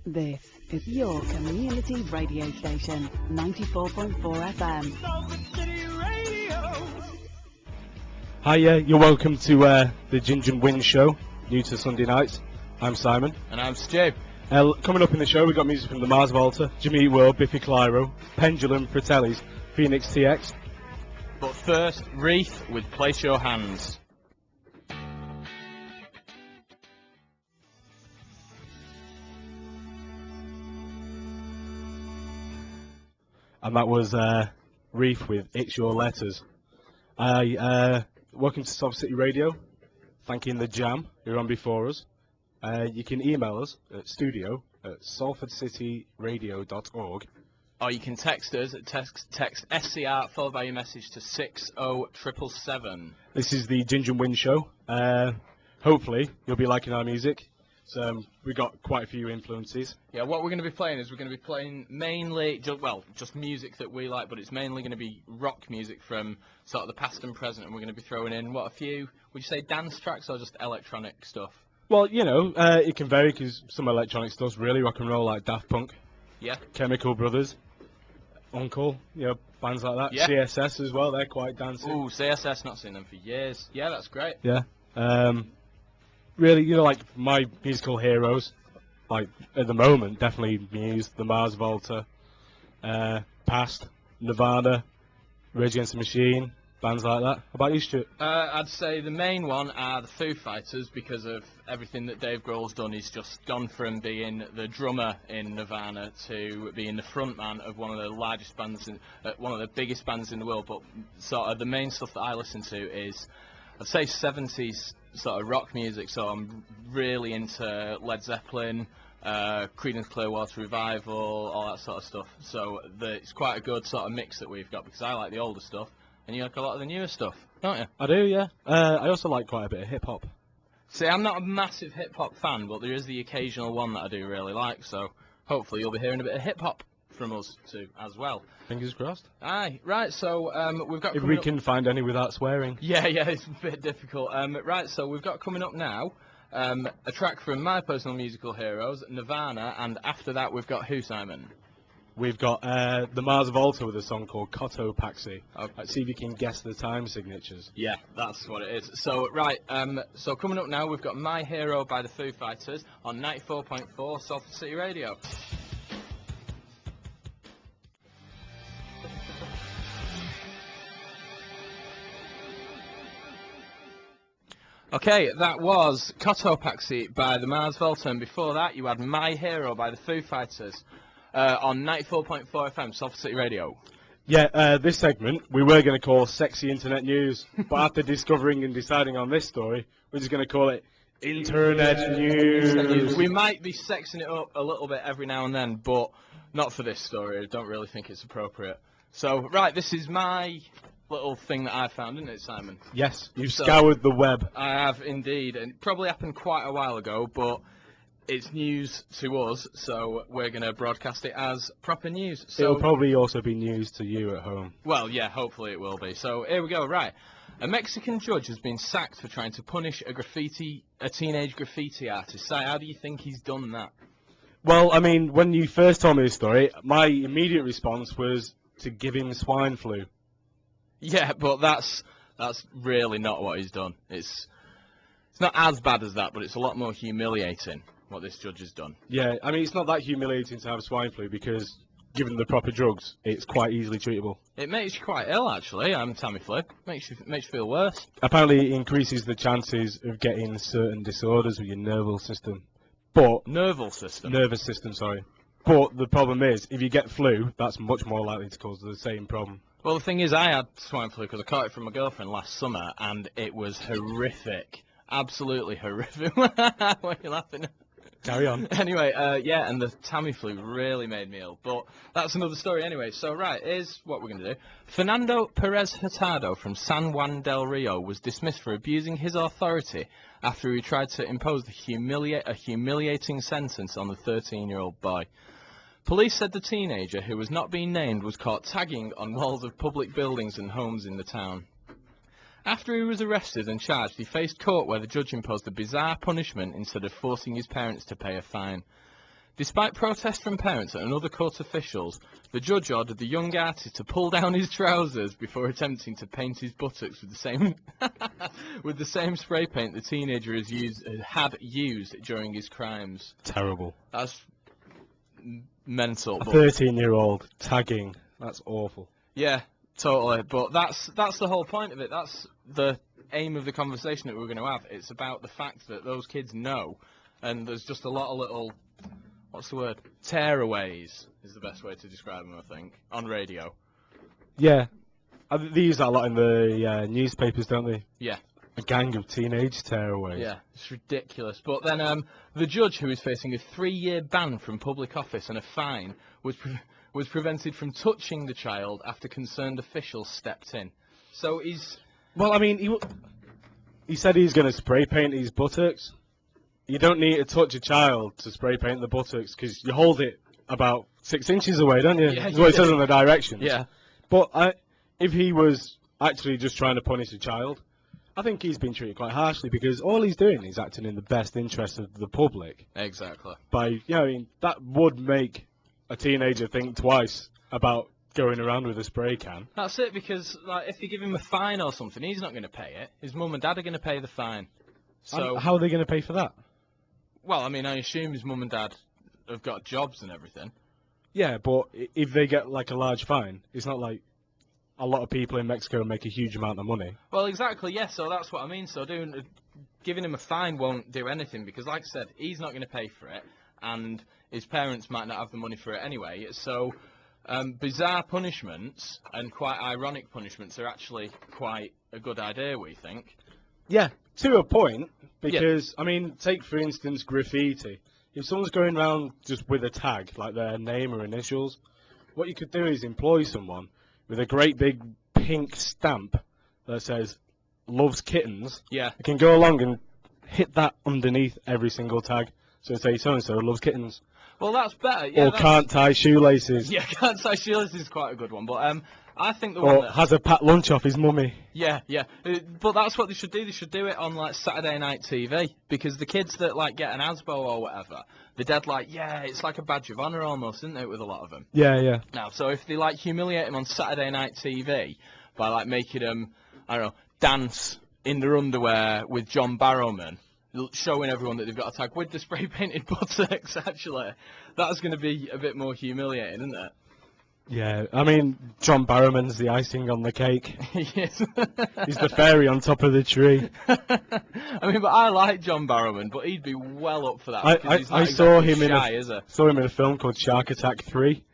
This is your community radio station, 94.4 FM. Hiya, you're welcome to the Ginge and Whinge show, new to Sunday nights. I'm Simon. And I'm Stu. Coming up in the show, we've got music from the Mars Volta, Jimmy Eat World, Biffy Clyro, Pendulum, Fratellis, Phoenix TX. But first, Wreath with Place Your Hands. And that was Wreath with It's Your Letters. Welcome to Salford City Radio. Thanking the Jam, who are on before us. You can email us at studio@salfordcityradio.org. Or you can text us at text SCR followed by your message to 60777. This is the Ginge and Whinge show. Hopefully, you'll be liking our music. So we've got quite a few influences. Yeah, what we're going to be playing is we're going to be playing mainly, just music that we like, but it's mainly going to be rock music from sort of the past and present, and we're going to be throwing in, a few, would you say dance tracks or just electronic stuff? Well, you know, it can vary because some electronic stuff's really rock and roll, like Daft Punk. Yeah. Chemical Brothers. Uncle, bands like that. Yeah. CSS as well, they're quite dancing. Ooh, CSS, not seen them for years. Yeah, that's great. Yeah. Really, like my musical heroes, like at the moment, definitely Muse, the Mars Volta, Past, Nirvana, Rage Against the Machine, bands like that. How about you, Stuart? I'd say the main one are the Foo Fighters because of everything that Dave Grohl's done. He's just gone from being the drummer in Nirvana to being the frontman of one of the largest bands, one of the biggest bands in the world. But sort of the main stuff that I listen to is, I'd say 70s sort of rock music, so I'm really into Led Zeppelin, Creedence Clearwater Revival, all that sort of stuff. So it's quite a good sort of mix that we've got because I like the older stuff and you like a lot of the newer stuff, don't you? I do, yeah. I also like quite a bit of hip-hop. See, I'm not a massive hip-hop fan, but there is the occasional one that I do really like, so hopefully you'll be hearing a bit of hip-hop from us too as well. Fingers crossed. Aye, right, so we've got... If we can find any without swearing. Yeah, it's a bit difficult. Right, so we've got coming up now a track from my personal musical heroes, Nirvana, and after that we've got who, Simon? We've got the Mars Volta with a song called Cotopaxi. Okay. Let's see if you can guess the time signatures. Yeah, that's what it is. So, right, so coming up now we've got My Hero by the Foo Fighters on 94.4 Salford City Radio. Okay, that was Cotopaxi by the Mars Volta, and before that you had My Hero by the Foo Fighters on 94.4 FM, Salford City Radio. Yeah, this segment we were going to call Sexy Internet News, but after discovering and deciding on this story, we're just going to call it Internet News. We might be sexing it up a little bit every now and then, but not for this story. I don't really think it's appropriate. So, right, this is my little thing that I found, isn't it, Simon? Yes, you've scoured the web. I have indeed, and it probably happened quite a while ago, but it's news to us, so we're going to broadcast it as proper news. So, it'll probably also be news to you at home. Well, yeah, hopefully it will be. So here we go, right. A Mexican judge has been sacked for trying to punish a teenage graffiti artist. How do you think he's done that? Well, I mean, when you first told me this story, my immediate response was to give him swine flu. Yeah, but that's really not what he's done. It's not as bad as that, but it's a lot more humiliating what this judge has done. Yeah, I mean, it's not that humiliating to have swine flu because, given the proper drugs, it's quite easily treatable. It makes you quite ill, actually. Tamiflu makes you feel worse. Apparently, it increases the chances of getting certain disorders with your nervous system. But nervous system, sorry. But the problem is, if you get flu, that's much more likely to cause the same problem. Well, the thing is, I had swine flu because I caught it from my girlfriend last summer, and it was horrific. Absolutely horrific. Why are you laughing? Carry on. Anyway, yeah, and the Tamiflu really made me ill. But that's another story anyway. So, right, here's what we're going to do. Fernando Perez Hurtado from San Juan del Rio was dismissed for abusing his authority after he tried to impose a humiliating sentence on the 13-year-old boy. Police said the teenager, who was not being named, was caught tagging on walls of public buildings and homes in the town. After he was arrested and charged, he faced court where the judge imposed a bizarre punishment instead of forcing his parents to pay a fine. Despite protests from parents and other court officials, the judge ordered the young artist to pull down his trousers before attempting to paint his buttocks with the same with the same spray paint the teenager had used during his crimes. Terrible. That's mental. A 13-year-old tagging. That's awful. Yeah, totally. But that's the whole point of it. That's the aim of the conversation that we're going to have. It's about the fact that those kids know, and there's just a lot of little, what's the word? Tearaways is the best way to describe them, I think, on radio. Yeah. They use that a lot in the newspapers, don't they? Yeah. A gang of teenage tearaways. Yeah, it's ridiculous. But then the judge, who is facing a 3-year ban from public office and a fine, was prevented from touching the child after concerned officials stepped in. So he's... Well, I mean, he said he's going to spray paint his buttocks. You don't need to touch a child to spray paint the buttocks, because you hold it about 6 inches away, don't you? Yeah, That's what it says on the directions. Yeah. But if he was actually just trying to punish a child, I think he's been treated quite harshly, because all he's doing is acting in the best interest of the public. Exactly. I mean, that would make a teenager think twice about going around with a spray can. That's it, because like, if you give him a fine or something, he's not going to pay it. His mum and dad are going to pay the fine. So And how are they going to pay for that? Well, I mean, I assume his mum and dad have got jobs and everything. Yeah, but if they get like a large fine, it's not like a lot of people in Mexico make a huge amount of money. Well, exactly, yes, so that's what I mean. So giving him a fine won't do anything, because like I said, he's not going to pay for it, and his parents might not have the money for it anyway. So bizarre punishments and quite ironic punishments are actually quite a good idea, we think. Yeah, to a point, because, I mean, take for instance graffiti. If someone's going around just with a tag, like their name or initials, what you could do is employ someone with a great big pink stamp that says, loves kittens. Yeah. You can go along and hit that underneath every single tag. So say so-and-so loves kittens. Well, that's better. Yeah, or can't tie shoelaces. Yeah, can't tie shoelaces is quite a good one. But I think the or one that... has a packed lunch off his mummy. Yeah, yeah. But that's what they should do. They should do it on, like, Saturday night TV. Because the kids that, like, get an ASBO or whatever, they're dead like, yeah, it's like a badge of honour almost, isn't it, with a lot of them? Yeah, yeah. Now, so if they, like, humiliate them on Saturday night TV by, like, making them, I don't know, dance in their underwear with John Barrowman, showing everyone that they've got a tag with the spray-painted buttocks, actually, that's going to be a bit more humiliating, isn't it? Yeah, I mean, John Barrowman's the icing on the cake. Yes. He's the fairy on top of the tree. I mean, but I like John Barrowman, but he'd be well up for that. I saw him in a film called Shark Attack 3,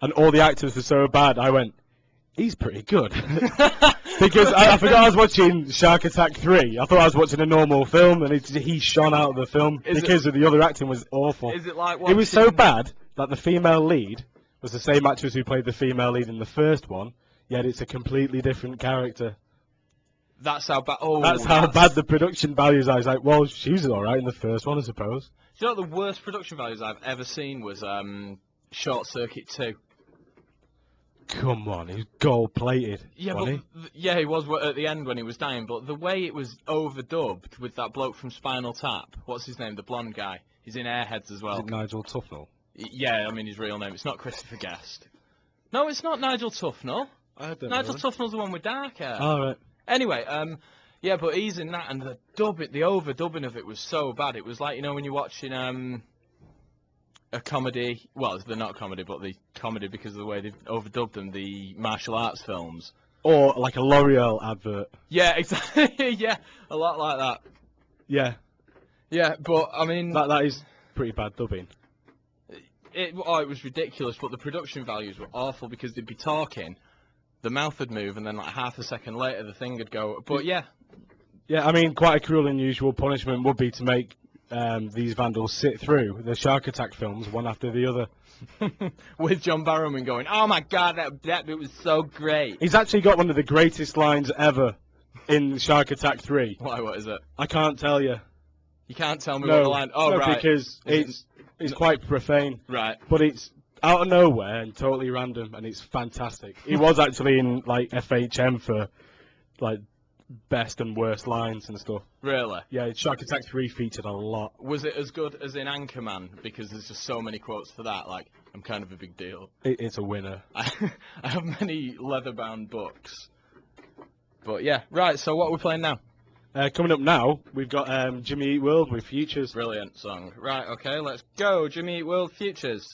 and all the actors were so bad, I went, he's pretty good. Because I forgot I was watching Shark Attack 3. I thought I was watching a normal film, and he shone out of the film because of the other acting was awful. Is it like watching... It was so bad that the female lead was the same actress who played the female lead in the first one, yet it's a completely different character. That's how bad... Oh, that's how bad the production values are. I was like, well, she was alright in the first one, I suppose. Do you know what the worst production values I've ever seen was Short Circuit 2? Come on, he was gold-plated. Yeah, but yeah, he was at the end when he was dying, but the way it was overdubbed with that bloke from Spinal Tap, what's his name, the blonde guy, he's in Airheads as well. Is it Nigel Tufnell? Yeah, I mean his real name, it's not Christopher Guest. No, it's not Nigel Tufnell. I don't Nigel know. Tufnell's the one with dark hair. Oh, right. Anyway, yeah, but he's in that, and the overdubbing of it was so bad, it was like, you know, when you're watching, a comedy, well, they're not comedy, but the comedy because of the way they've overdubbed them, the martial arts films. Or like a L'Oreal advert. Yeah, exactly, yeah, a lot like that. Yeah. Yeah, but, I mean... That is pretty bad dubbing. It was ridiculous, but the production values were awful because they'd be talking, the mouth would move, and then like half a second later the thing would go, but yeah. Yeah, I mean, quite a cruel and unusual punishment would be to make these vandals sit through the Shark Attack films one after the other. With John Barrowman going, oh my god, that bit was so great. He's actually got one of the greatest lines ever in Shark Attack 3. Why, what is it? I can't tell you. You can't tell me what the line... Oh, no, right. Because it's quite profane. Right. But it's out of nowhere and totally random, and it's fantastic. He was actually in, like, FHM for, like, best and worst lines and stuff. Really? Yeah, Shark Attack 3 featured a lot. Was it as good as in Anchorman? Because there's just so many quotes for that. Like, I'm kind of a big deal. It's a winner. I have many leather-bound books. But yeah, right. So what are we playing now? Coming up now, we've got Jimmy Eat World with Futures. Brilliant song. Right. Okay. Let's go. Jimmy Eat World Futures.